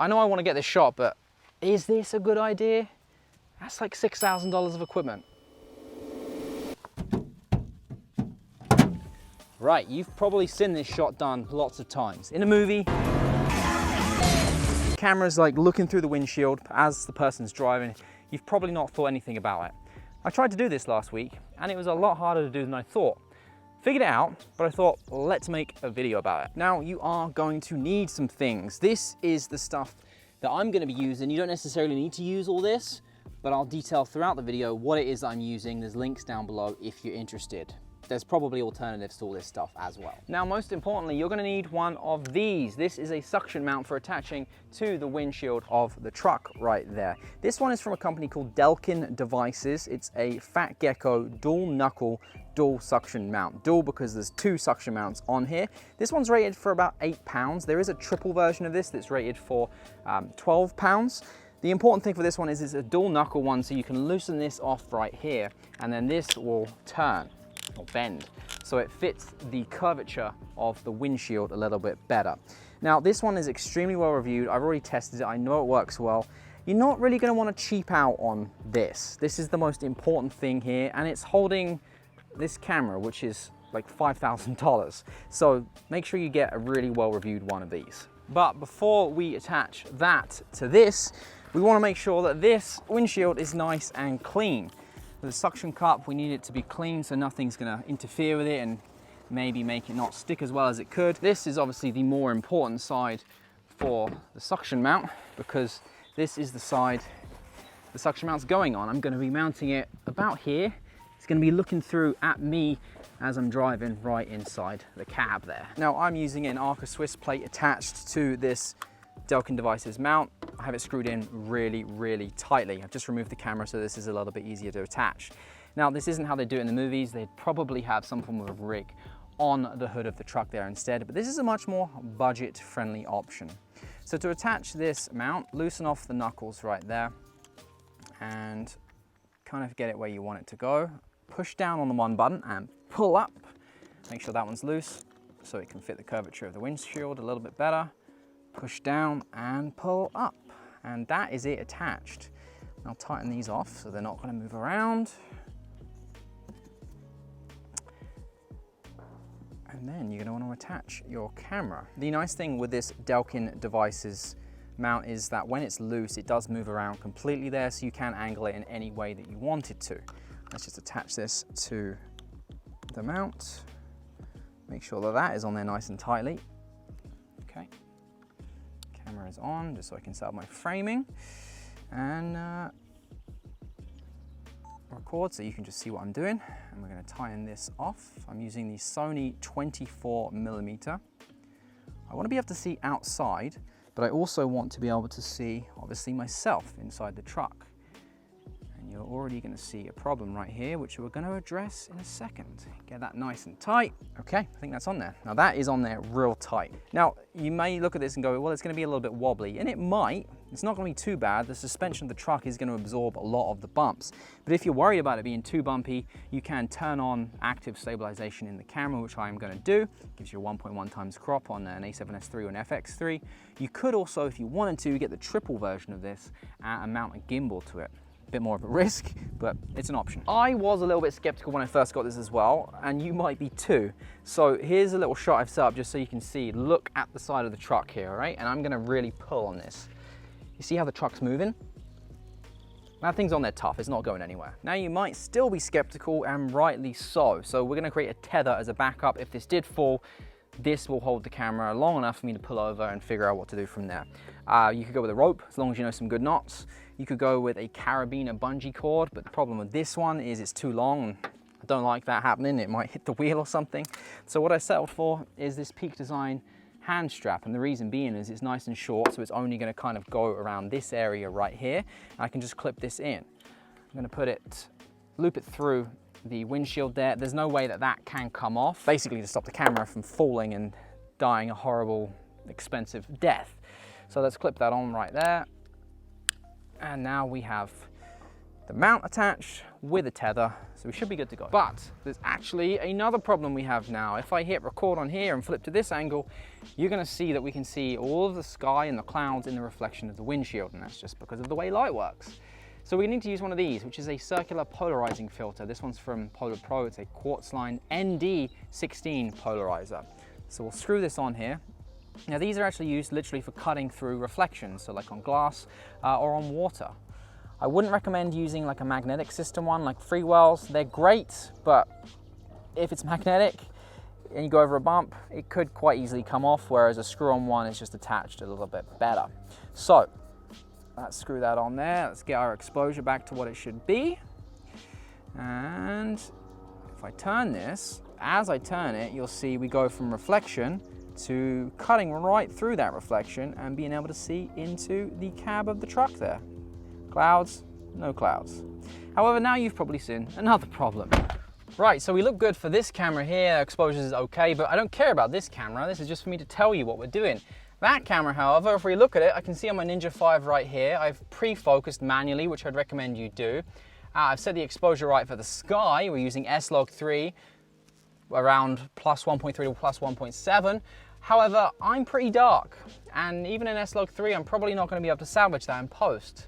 I know I want to get this shot, but is this a good idea? That's like $6,000 of equipment. Right, you've probably seen this shot done lots of times. In a movie, the camera's like looking through the windshield as the person's driving. You've probably not thought anything about it. I tried to do this last week and it was a lot harder to do than I thought. Figured it out, but I thought, let's make a video about it. Now, you are going to need some things. This is the stuff that I'm gonna be using. You don't necessarily need to use all this, but I'll detail throughout the video what it is that I'm using. There's links down below if you're interested. There's probably alternatives to all this stuff as well. Now, most importantly, you're gonna need one of these. This is a suction mount for attaching to the windshield of the truck right there. This one is from a company called Delkin Devices. It's a Fat Gecko dual knuckle, dual suction mount. Dual because there's two suction mounts on here. This one's rated for about £8. There is a triple version of this that's rated for £12. The important thing for this one is it's a dual knuckle one, so you can loosen this off right here, and then this will turn or bend, so it fits the curvature of the windshield a little bit better. Now, this one is extremely well reviewed. I've already tested it. I know it works well. You're not really going to want to cheap out on this. This is the most important thing here, and it's holding this camera, which is like $5,000. So make sure you get a really well reviewed one of these. But before we attach that to this, we want to make sure that this windshield is nice and clean. With the suction cup, we need it to be clean so nothing's gonna interfere with it and maybe make it not stick as well as it could. This is obviously the more important side for the suction mount, because this is the side the suction mount's going on. I'm gonna be mounting it about here. It's gonna be looking through at me as I'm driving right inside the cab there. Now, I'm using an Arca Swiss plate attached to this Delkin Devices mount. I have it screwed in really, really tightly. I've just removed the camera, so this is a little bit easier to attach. Now, this isn't how they do it in the movies. They'd probably have some form of rig on the hood of the truck there instead, but this is a much more budget-friendly option. So to attach this mount, loosen off the knuckles right there and kind of get it where you want it to go. Push down on the one button and pull up. Make sure that one's loose so it can fit the curvature of the windshield a little bit better. Push down and pull up, and that is it attached. I'll tighten these off so they're not going to move around. And then you're going to want to attach your camera. The nice thing with this Delkin Devices mount is that when it's loose, it does move around completely there, so you can angle it in any way that you want it to. Let's just attach this to the mount. Make sure that that is on there nice and tightly. Okay. Camera is on, just so I can set up my framing and record so you can just see what I'm doing. And we're going to tighten this off. I'm using the Sony 24mm. I want to be able to see outside, but I also want to be able to see, obviously, myself inside the truck. And you're already going to see a problem right here, which we're going to address in a second. Get that nice and tight. Okay, I think that's on there. Now that is on there real tight. Now, you may look at this and go, well, it's going to be a little bit wobbly, and it might. It's not going to be too bad. The suspension of the truck is going to absorb a lot of the bumps. But if you're worried about it being too bumpy, you can turn on active stabilization in the camera, which I am going to do. It gives you a 1.1 times crop on an A7S III or an FX3. You could also, if you wanted to, get the triple version of this and mount a gimbal to it. Bit more of a risk, but it's an option. I was a little bit skeptical when I first got this as well, and you might be too. So here's a little shot I've set up just so you can see. Look at the side of the truck here, all right? And I'm gonna really pull on this. You see how the truck's moving? That thing's on there tough, it's not going anywhere. Now you might still be skeptical, and rightly so. So we're gonna create a tether as a backup. If this did fall, this will hold the camera long enough for me to pull over and figure out what to do from there. You could go with a rope, as long as you know some good knots. You could go with a carabiner bungee cord, but the problem with this one is it's too long. I don't like that happening. It might hit the wheel or something. So what I settled for is this Peak Design hand strap, and the reason being is it's nice and short, so it's only going to kind of go around this area right here, and I can just clip this in. I'm going to put it, loop it through the windshield there. There's no way that that can come off, basically to stop the camera from falling and dying a horrible, expensive death. So let's clip that on right there. And now we have the mount attached with a tether, so we should be good to go. But there's actually another problem we have now. If I hit record on here and flip to this angle, you're gonna see that we can see all of the sky and the clouds in the reflection of the windshield, and that's just because of the way light works. So we need to use one of these, which is a circular polarizing filter. This one's from Polar Pro. It's a quartz line ND16 polarizer. So we'll screw this on here. Now these are actually used literally for cutting through reflections, so like on glass or on water. I wouldn't recommend using like a magnetic system one, like freewells. They're great, but if it's magnetic and you go over a bump, it could quite easily come off, whereas a screw-on one is just attached a little bit better. So let's screw that on there. Let's get our exposure back to what it should be. And if I turn this, as I turn it, you'll see we go from reflection to cutting right through that reflection and being able to see into the cab of the truck there. Clouds, no clouds. However, now you've probably seen another problem. Right, so we look good for this camera here, exposure is okay, but I don't care about this camera. This is just for me to tell you what we're doing. That camera, however, if we look at it, I can see on my Ninja 5 right here, I've pre-focused manually, which I'd recommend you do. I've set the exposure right for the sky. We're using S-Log3, around plus 1.3 to plus 1.7. However, I'm pretty dark, and even in S-Log3, I'm probably not going to be able to salvage that in post.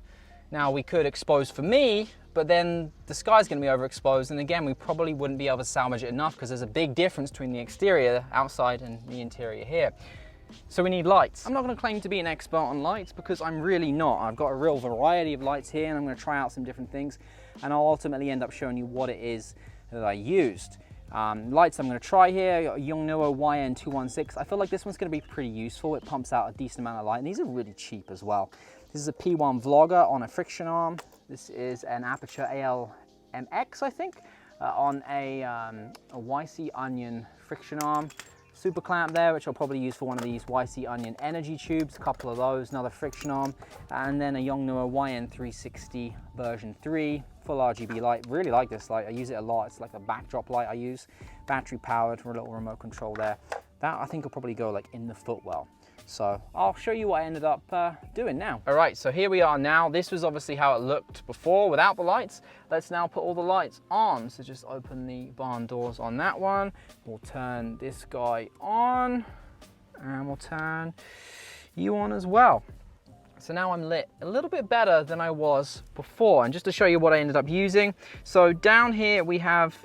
Now, we could expose for me, but then the sky's going to be overexposed, and again, we probably wouldn't be able to salvage it enough because there's a big difference between the exterior outside and the interior here. So we need lights. I'm not going to claim to be an expert on lights because I'm really not. I've got a real variety of lights here, and I'm going to try out some different things, and I'll ultimately end up showing you what it is that I used. Lights I'm going to try here, Yongnuo YN216. I feel like this one's going to be pretty useful. It pumps out a decent amount of light, and these are really cheap as well. This is a P1 Vlogger on a friction arm. This is an Aperture AL-MX, I think, on a YC Onion friction arm. Super clamp there, which I'll probably use for one of these YC Onion energy tubes, a couple of those, another friction arm, and then a Yongnuo YN360 version 3 full RGB light. Really like this light. I use it a lot. It's like a backdrop light I use, battery powered, for a little remote control there. That I think will probably go like in the footwell. So I'll show you what I ended up doing now. All right, so here we are now. This was obviously how it looked before without the lights. Let's now put all the lights on. So just open the barn doors on that one. We'll turn this guy on, and we'll turn you on as well. So now I'm lit a little bit better than I was before. And just to show you what I ended up using. So down here we have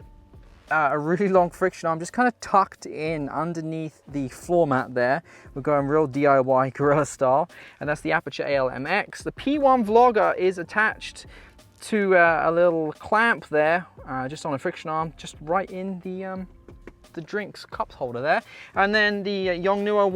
a really long friction arm just kind of tucked in underneath the floor mat there. We're going real DIY guerrilla style, and that's the Aperture AL-MX. The P1 Vlogger is attached to a little clamp there, just on a friction arm, just right in the drinks cup holder there. And then the Yongnuo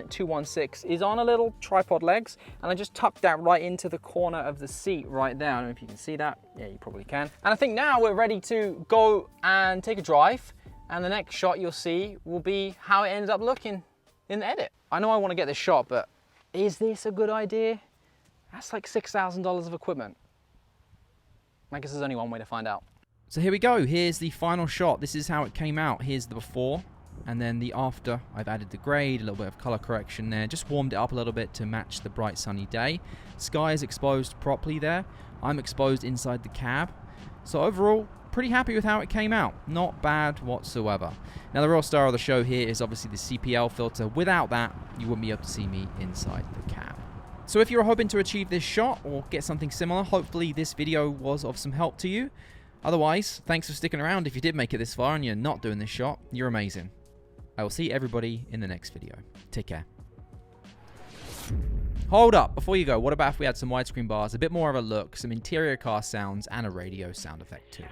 YN216 is on a little tripod legs, and I just tucked that right into the corner of the seat right there. I don't know if you can see that. Yeah, you probably can. And I think now we're ready to go and take a drive, and the next shot you'll see will be how it ended up looking in the edit. I know I want to get this shot, but is this a good idea? That's like $6,000 of equipment. I guess there's only one way to find out. So here we go, here's the final shot. This is how it came out. Here's the before and then the after. I've added the grade, a little bit of color correction there, just warmed it up a little bit to match the bright sunny day. Sky is exposed properly there. I'm exposed inside the cab. So overall, pretty happy with how it came out. Not bad whatsoever. Now the real star of the show here is obviously the CPL filter. Without that, you wouldn't be able to see me inside the cab. So if you're hoping to achieve this shot or get something similar, hopefully this video was of some help to you. Otherwise, thanks for sticking around. If you did make it this far and you're not doing this shot, you're amazing. I will see everybody in the next video. Take care. Hold up, before you go, what about if we had some widescreen bars, a bit more of a look, some interior car sounds, and a radio sound effect too?